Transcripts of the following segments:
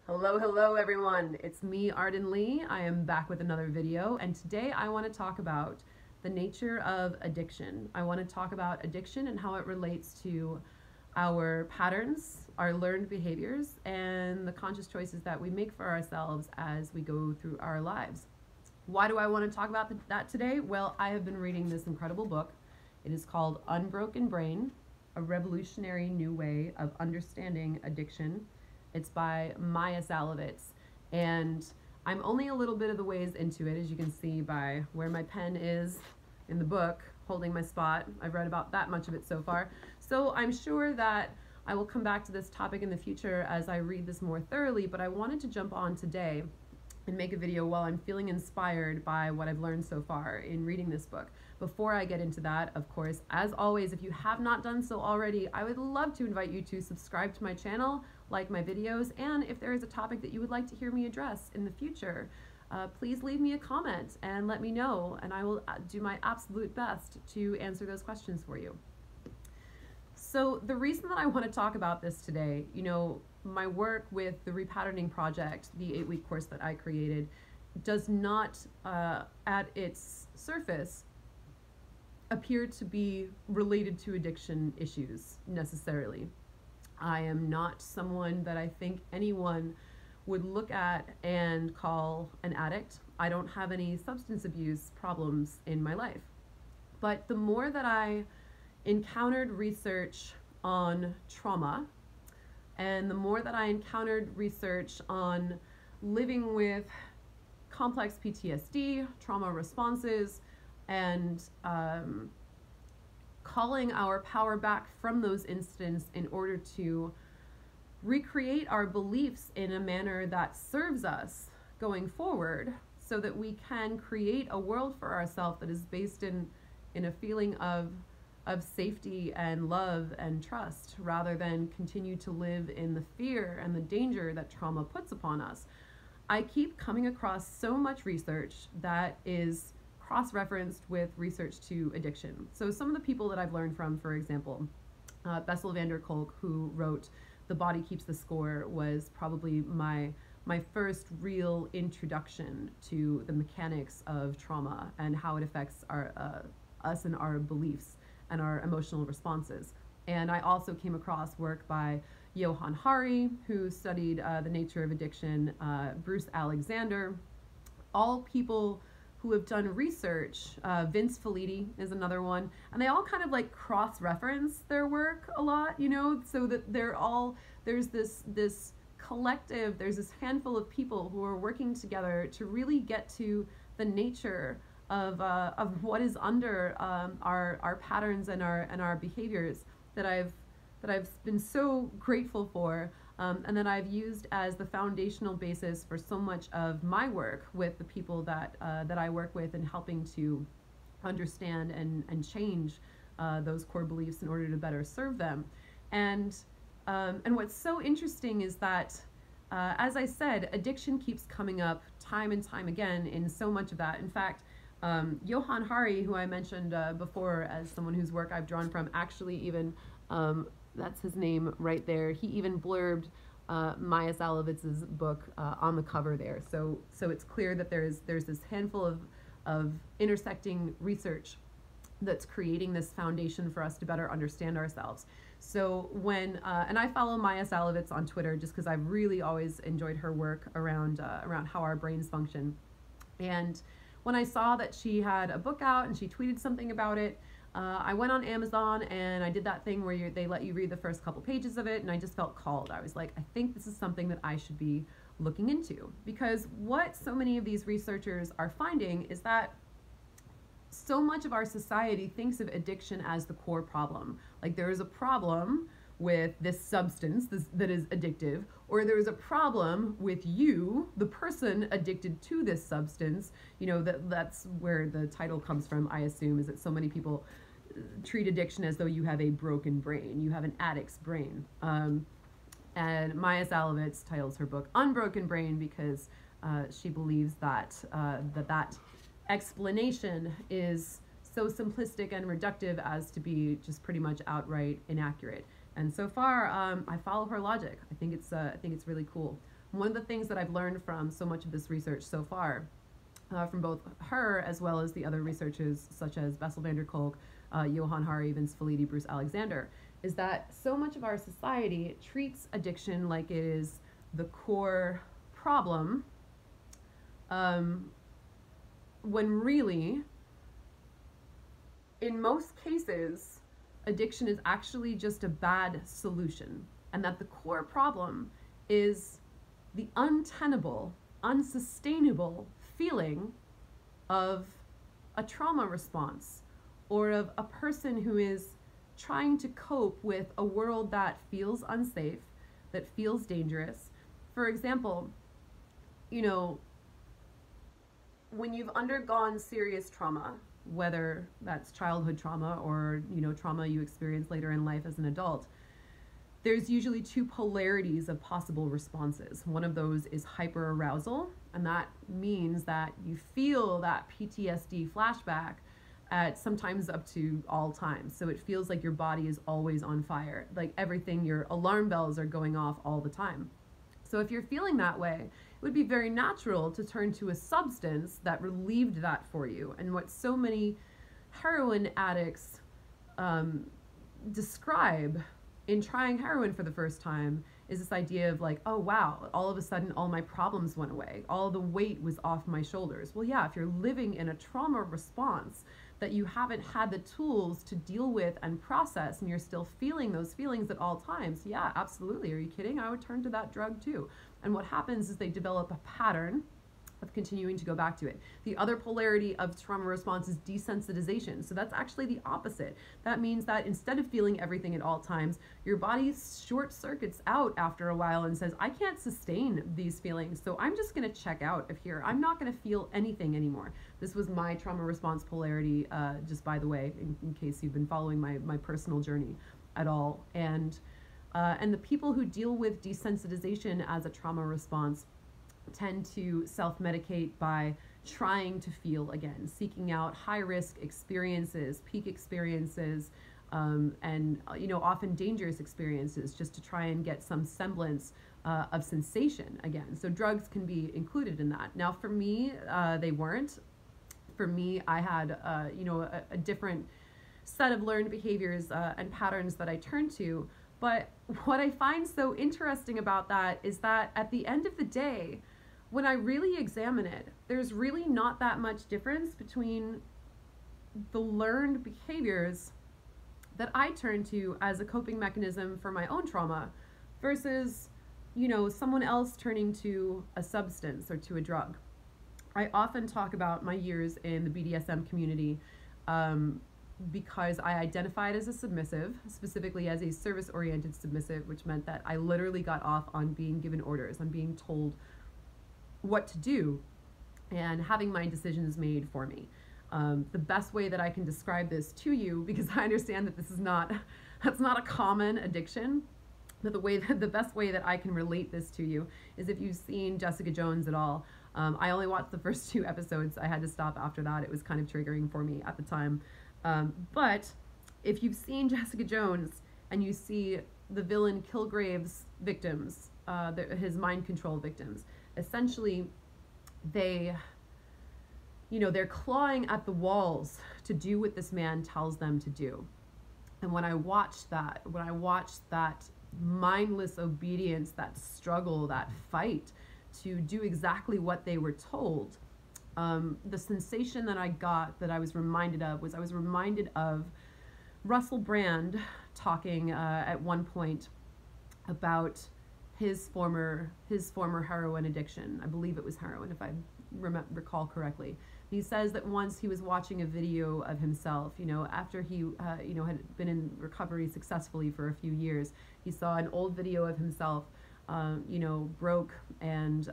Hello everyone. It's me, Arden Lee. I am back with another video, and today I want to talk about the nature of addiction. I want to talk about addiction and how it relates to our patterns, our learned behaviors, and the conscious choices that we make for ourselves as we go through our lives. Why do I want to talk about that today? Well, I have been reading this incredible book. It is called Unbroken Brain, A Revolutionary New Way of Understanding Addiction. It's by Maia Szalavitz, and I'm only a little bit of the ways into it, as you can see by where my pen is in the book, holding my spot. I've read about that much of it so far. So I'm sure that I will come back to this topic in the future as I read this more thoroughly, but I wanted to jump on today and make a video while I'm feeling inspired by what I've learned so far in reading this book. Before I get into that, of course, as always, if you have not done so already, I would love to invite you to subscribe to my channel, like my videos, and if there is a topic that you would like to hear me address in the future, please leave me a comment and let me know, and I will do my absolute best to answer those questions for you. So the reason that I want to talk about this today, my work with the Repatterning Project, the 8-week course that I created, does not, at its surface, appear to be related to addiction issues necessarily. I am not someone that I think anyone would look at and call an addict. I don't have any substance abuse problems in my life. But the more that I encountered research on trauma, and the more that I encountered research on living with complex PTSD, trauma responses, and calling our power back from those incidents in order to recreate our beliefs in a manner that serves us going forward, so that we can create a world for ourselves that is based in a feeling of safety and love and trust, rather than continue to live in the fear and the danger that trauma puts upon us. I keep coming across so much research that is cross-referenced with research to addiction. So some of the people that I've learned from, for example, Bessel van der Kolk, who wrote The Body Keeps the Score, was probably my first real introduction to the mechanics of trauma and how it affects us and our beliefs and our emotional responses. And I also came across work by Johann Hari, who studied the nature of addiction, Bruce Alexander, all people who have done research. Vince Felitti is another one, and they all kind of like cross-reference their work a lot, so that there's this collective, there's this handful of people who are working together to really get to the nature of what is under our patterns and our behaviors that I've been so grateful for, and that I've used as the foundational basis for so much of my work with the people that I work with, and helping to understand and change those core beliefs in order to better serve them. And what's so interesting is that, as I said, addiction keeps coming up time and time again in so much of that. In fact, Johann Hari, who I mentioned before as someone whose work I've drawn from, actually even, that's his name right there, he even blurbed Maia Szalavitz's book on the cover there. So it's clear that there's this handful of intersecting research that's creating this foundation for us to better understand ourselves. So when, and I follow Maia Szalavitz on Twitter just because I've really always enjoyed her work around how our brains function. And when I saw that she had a book out and she tweeted something about it, I went on Amazon and I did that thing where they let you read the first couple pages of it, and I just felt called. I was like, I think this is something that I should be looking into, because what so many of these researchers are finding is that so much of our society thinks of addiction as the core problem. Like, there is a problem with this substance that is addictive, or there is a problem with you, the person addicted to this substance. That's where the title comes from, I assume, is that so many people treat addiction as though you have a broken brain, you have an addict's brain. And Maia Szalavitz titles her book Unbroken Brain because she believes that that explanation is so simplistic and reductive as to be just pretty much outright inaccurate. And so far, I follow her logic. I think it's really cool. One of the things that I've learned from so much of this research so far, from both her as well as the other researchers such as Bessel van der Kolk, Johan Hari, Vince Felitti, Bruce Alexander, is that so much of our society treats addiction like it is the core problem, when really, in most cases, addiction is actually just a bad solution, and that the core problem is the untenable, unsustainable feeling of a trauma response, or of a person who is trying to cope with a world that feels unsafe, that feels dangerous. For example, you know, when you've undergone serious trauma, whether that's childhood trauma or, you know, trauma you experience later in life as an adult, there's usually two polarities of possible responses. One of those is hyperarousal, and that means that you feel that PTSD flashback at sometimes up to all times. So it feels like your body is always on fire, like everything, your alarm bells are going off all the time. So if you're feeling that way, it would be very natural to turn to a substance that relieved that for you. And what so many heroin addicts describe in trying heroin for the first time is this idea of like, oh wow, all of a sudden all my problems went away. All the weight was off my shoulders. Well, yeah, if you're living in a trauma response that you haven't had the tools to deal with and process, and you're still feeling those feelings at all times, yeah, absolutely. Are you kidding? I would turn to that drug too. And what happens is they develop a pattern of continuing to go back to it. The other polarity of trauma response is desensitization. So that's actually the opposite. That means that instead of feeling everything at all times, your body short circuits out after a while and says, I can't sustain these feelings, so I'm just going to check out of here. I'm not going to feel anything anymore. This was my trauma response polarity, just by the way, in case you've been following my personal journey at all. And the people who deal with desensitization as a trauma response tend to self-medicate by trying to feel again, seeking out high-risk experiences, peak experiences, and you know, often dangerous experiences, just to try and get some semblance of sensation again. So drugs can be included in that. Now, for me, they weren't. For me, I had you know, a different set of learned behaviors and patterns that I turned to. But what I find so interesting about that is that at the end of the day, when I really examine it, there's really not that much difference between the learned behaviors that I turn to as a coping mechanism for my own trauma versus, you know, someone else turning to a substance or to a drug. I often talk about my years in the BDSM community because I identified as a submissive, specifically as a service-oriented submissive, which meant that I literally got off on being given orders, on being told what to do and having my decisions made for me. The best way that I can describe this to you, because I understand that that's not a common addiction, but the best way that I can relate this to you is if you've seen Jessica Jones at all. I only watched the first 2 episodes. I had to stop after that. It was kind of triggering for me at the time. But if you've seen Jessica Jones and you see the villain Kilgrave's victims, his mind control victims, essentially they're clawing at the walls to do what this man tells them to do. And when I watched that mindless obedience, that struggle, that fight to do exactly what they were told, the sensation that I got, that I was reminded of Russell Brand talking at one point about his former heroin addiction. I believe it was heroin, if I recall correctly. He says that once he was watching a video of himself, you know, after he had been in recovery successfully for a few years, he saw an old video of himself, broke and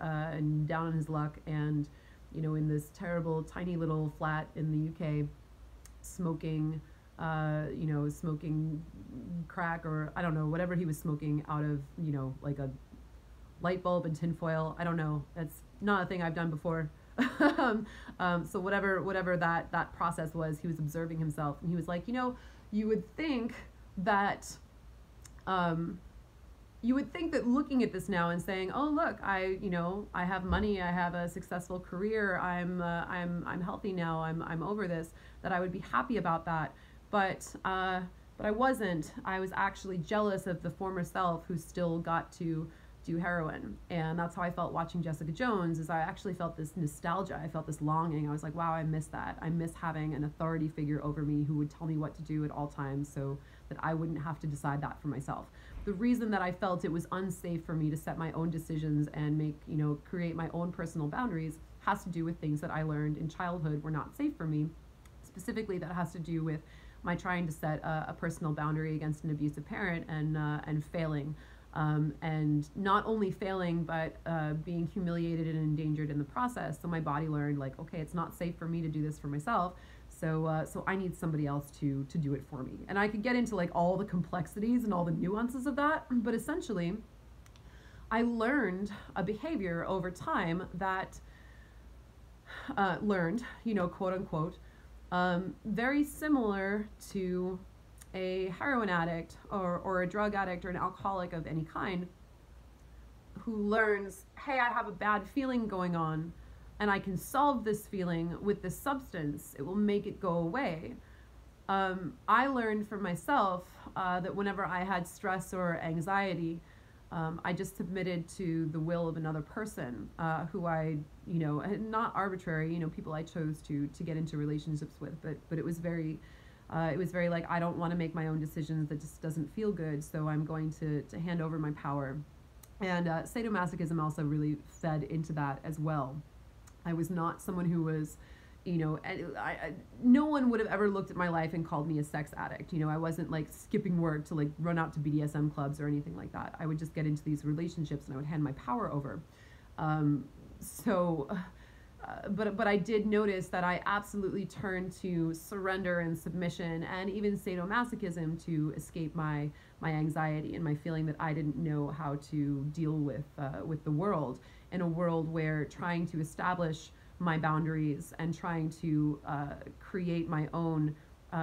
down on his luck, and in this terrible tiny little flat in the UK, smoking crack, or I don't know, whatever he was smoking out of, like a light bulb and tinfoil. I don't know. That's not a thing I've done before. So whatever that process was, he was observing himself, and he was like, you would think that you would think that looking at this now and saying, "Oh, look, I have money, I have a successful career, I'm healthy now, I'm over this," that I would be happy about that. But I wasn't. I was actually jealous of the former self who still got to do heroin. And that's how I felt watching Jessica Jones, is I actually felt this nostalgia. I felt this longing. I was like, wow, I miss that. I miss having an authority figure over me who would tell me what to do at all times so that I wouldn't have to decide that for myself. The reason that I felt it was unsafe for me to set my own decisions and create my own personal boundaries has to do with things that I learned in childhood were not safe for me. Specifically, that has to do with my trying to set a personal boundary against an abusive parent and failing. And not only failing, but being humiliated and endangered in the process. So my body learned, like, okay, it's not safe for me to do this for myself. So I need somebody else to do it for me. And I could get into like all the complexities and all the nuances of that, but essentially, I learned a behavior over time that quote unquote, very similar to a heroin addict or a drug addict or an alcoholic of any kind who learns, hey, I have a bad feeling going on and I can solve this feeling with this substance. It will make it go away. I learned for myself that whenever I had stress or anxiety, I just submitted to the will of another person who I, not arbitrary, people I chose to get into relationships with, but it was very like, I don't want to make my own decisions. That just doesn't feel good. So I'm going to hand over my power. And sadomasochism also really fed into that as well. I was not someone who was, no one would have ever looked at my life and called me a sex addict. I wasn't like skipping work to like run out to BDSM clubs or anything like that. I would just get into these relationships and I would hand my power over. But I did notice that I absolutely turned to surrender and submission and even sadomasochism to escape my anxiety and my feeling that I didn't know how to deal with the world, in a world where trying to establish my boundaries and trying to create my own,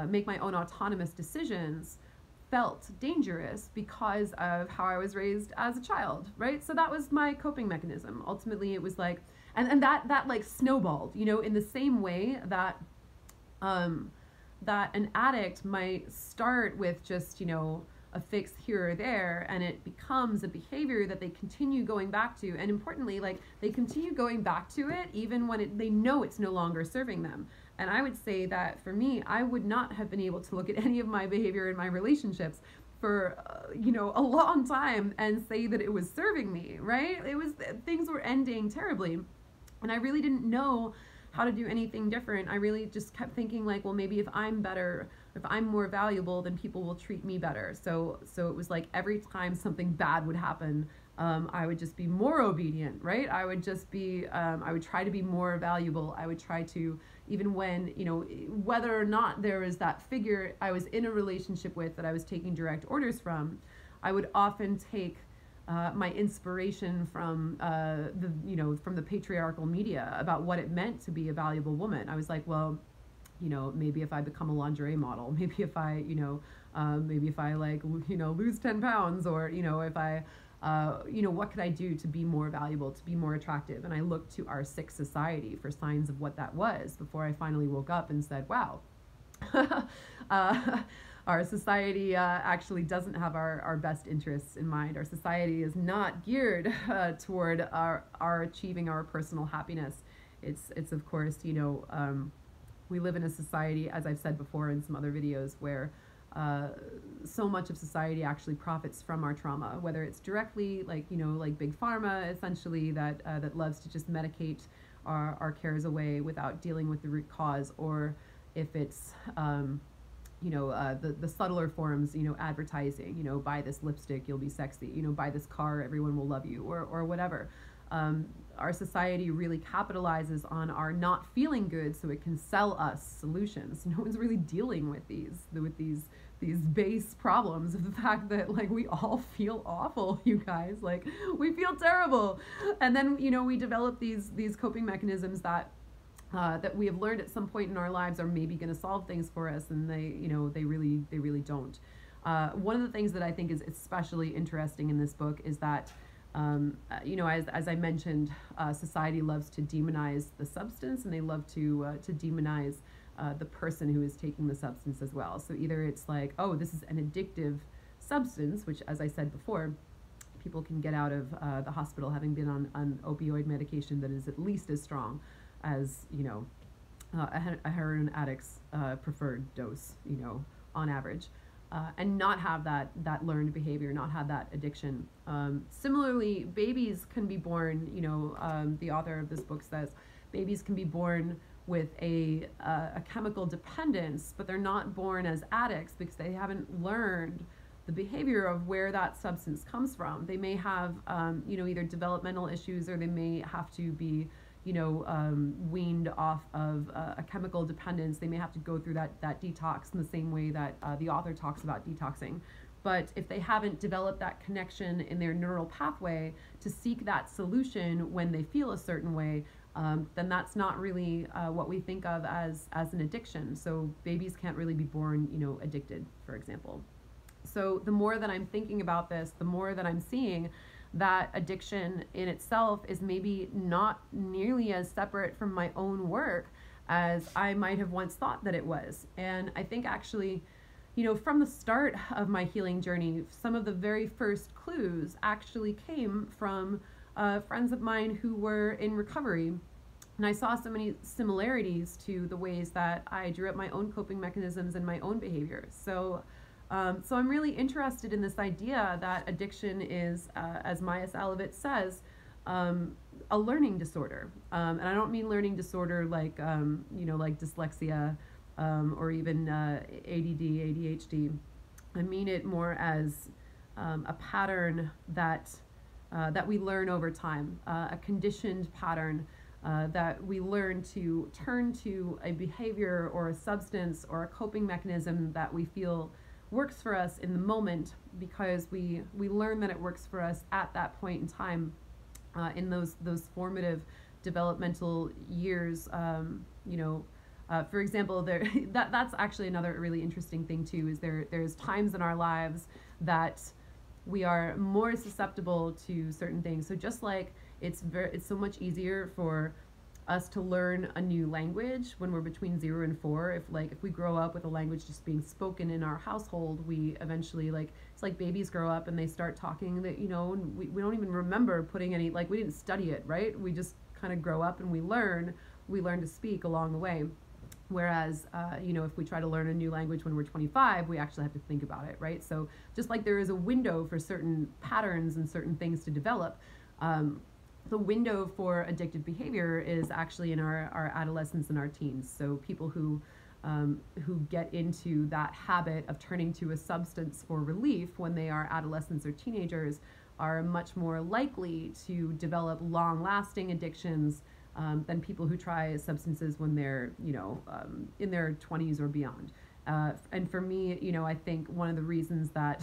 make my own autonomous decisions felt dangerous because of how I was raised as a child, right? So that was my coping mechanism. Ultimately, it was like, and that like snowballed, in the same way that that an addict might start with just, a fix here or there, and it becomes a behavior that they continue going back to. And importantly, like, they continue going back to it even when they know it's no longer serving them. And I would say that for me, I would not have been able to look at any of my behavior in my relationships for, a long time and say that it was serving me, right? Things were ending terribly. And I really didn't know how to do anything different. I really just kept thinking like, well, maybe if I'm better, if I'm more valuable, then people will treat me better. So it was like every time something bad would happen, I would just be more obedient, right? I would just be, I would try to be more valuable. I would try to, even when, whether or not there was that figure I was in a relationship with that I was taking direct orders from, I would often take my inspiration from from the patriarchal media about what it meant to be a valuable woman. I was like, well, maybe if I become a lingerie model, maybe if I, like, lose 10 pounds, or, if I, what could I do to be more valuable, to be more attractive? And I looked to our sick society for signs of what that was before I finally woke up and said, wow, our society actually doesn't have our best interests in mind. Our society is not geared toward our achieving our personal happiness. It's of course, we live in a society, as I've said before in some other videos, where so much of society actually profits from our trauma, whether it's directly like big pharma, essentially, that loves to just medicate our cares away without dealing with the root cause, or if it's the subtler forms, advertising, buy this lipstick, you'll be sexy, buy this car, everyone will love you, or whatever. Our society really capitalizes on our not feeling good so it can sell us solutions. No one's really dealing with these base problems of the fact that, like, we all feel awful, you guys, like, we feel terrible. And then, we develop these coping mechanisms that we have learned at some point in our lives are maybe going to solve things for us, and they really don't. One of the things that I think is especially interesting in this book is that, as I mentioned, society loves to demonize the substance, and they love to demonize the person who is taking the substance as well. So either it's like, oh, this is an addictive substance, which, as I said before, people can get out of the hospital having been on opioid medication that is at least as strong as, a heroin addict's preferred dose, on average. And not have that learned behavior, not have that addiction. Similarly, babies can be born, the author of this book says, babies can be born with a chemical dependence, but they're not born as addicts because they haven't learned the behavior of where that substance comes from. They may have, either developmental issues, or they may have to be, weaned off of a chemical dependence. They may have to go through that detox in the same way that the author talks about detoxing. But if they haven't developed that connection in their neural pathway to seek that solution when they feel a certain way, then that's not really what we think of as an addiction. So babies can't really be born, addicted, for example. So the more that I'm thinking about this, the more that I'm seeing that addiction in itself is maybe not nearly as separate from my own work as I might have once thought that it was. And I think actually, from the start of my healing journey, some of the very first clues actually came from friends of mine who were in recovery. And I saw so many similarities to the ways that I drew up my own coping mechanisms and my own behaviors. So I'm really interested in this idea that addiction is, as Maia Szalavitz says, a learning disorder. And I don't mean learning disorder like, like dyslexia or even ADD, ADHD. I mean it more as a pattern that we learn over time, a conditioned pattern that we learn to turn to a behavior or a substance or a coping mechanism that we feel works for us in the moment, because we learn that it works for us at that point in time, in those formative developmental years. For example, that's actually another really interesting thing too, is there's times in our lives that we are more susceptible to certain things. So just like it's so much easier for us to learn a new language when we're between 0 and 4. If we grow up with a language just being spoken in our household, we eventually, it's like babies grow up and they start talking that, we don't even remember putting any, we didn't study it, right? We just kind of grow up and we learn to speak along the way. Whereas, if we try to learn a new language when we're 25, we actually have to think about it, right? So just like there is a window for certain patterns and certain things to develop, the window for addictive behavior is actually in our adolescence and our teens. So people who get into that habit of turning to a substance for relief when they are adolescents or teenagers are much more likely to develop long-lasting addictions than people who try substances when they're, in their 20s or beyond. And for me, I think one of the reasons that,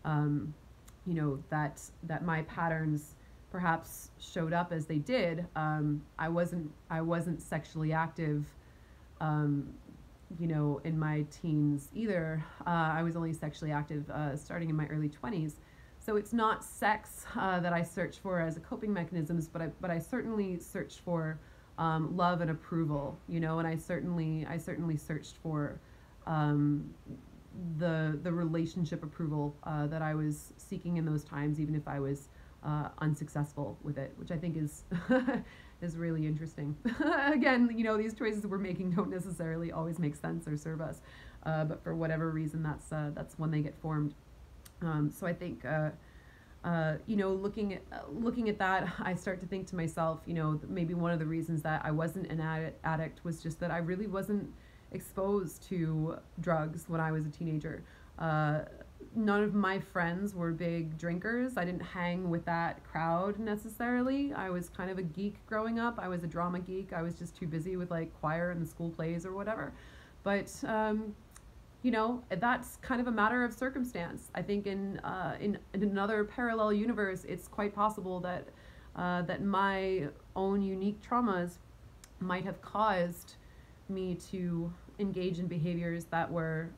that my patterns perhaps showed up as they did, I wasn't sexually active, in my teens either. I was only sexually active starting in my early 20s. So it's not sex that I search for as a coping mechanisms, but I certainly searched for love and approval, and I certainly searched for the relationship approval that I was seeking in those times, even if I was unsuccessful with it, which I think is is really interesting. Again, these choices we're making don't necessarily always make sense or serve us, but for whatever reason, that's when they get formed. So I think, looking at that, I start to think to myself, maybe one of the reasons that I wasn't an addict was just that I really wasn't exposed to drugs when I was a teenager. None of my friends were big drinkers. I didn't hang with that crowd necessarily. I was kind of a geek growing up. I was a drama geek. I was just too busy with choir and the school plays or whatever. But that's kind of a matter of circumstance. I think in another parallel universe, it's quite possible that that my own unique traumas might have caused me to engage in behaviors that were,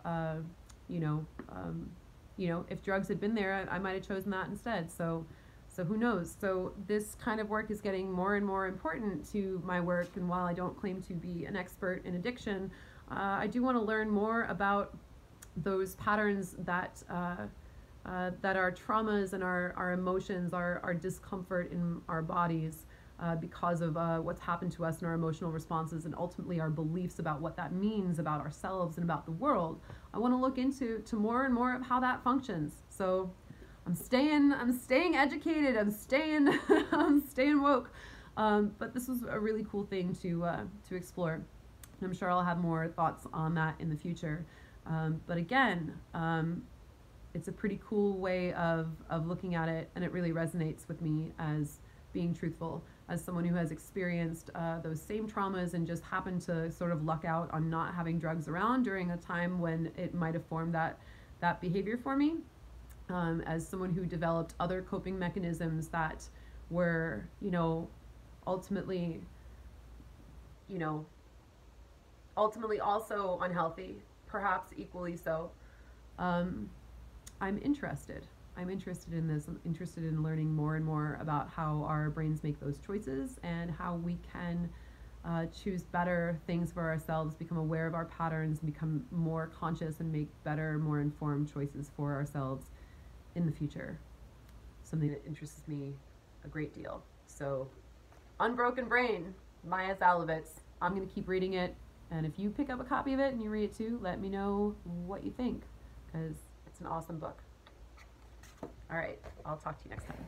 you know, if drugs had been there, I might have chosen that instead. So who knows? So this kind of work is getting more and more important to my work. And while I don't claim to be an expert in addiction, I do want to learn more about those patterns that that our traumas and our emotions, our discomfort in our bodies because of what's happened to us and our emotional responses, and ultimately our beliefs about what that means about ourselves and about the world. I want to look into more and more of how that functions. So I'm staying educated. I'm staying woke. But this was a really cool thing to explore. And I'm sure I'll have more thoughts on that in the future. But again, it's a pretty cool way of looking at it, and it really resonates with me as being truthful, as someone who has experienced those same traumas and just happened to sort of luck out on not having drugs around during a time when it might have formed that behavior for me. As someone who developed other coping mechanisms that were, ultimately also unhealthy, perhaps equally so. I'm interested in this. I'm interested in learning more and more about how our brains make those choices and how we can choose better things for ourselves, become aware of our patterns, become more conscious, and make better, more informed choices for ourselves in the future. Something that interests me a great deal. So, Unbroken Brain, Maia Szalavitz. I'm going to keep reading it, and if you pick up a copy of it and you read it too, let me know what you think, because it's an awesome book. All right, I'll talk to you next time.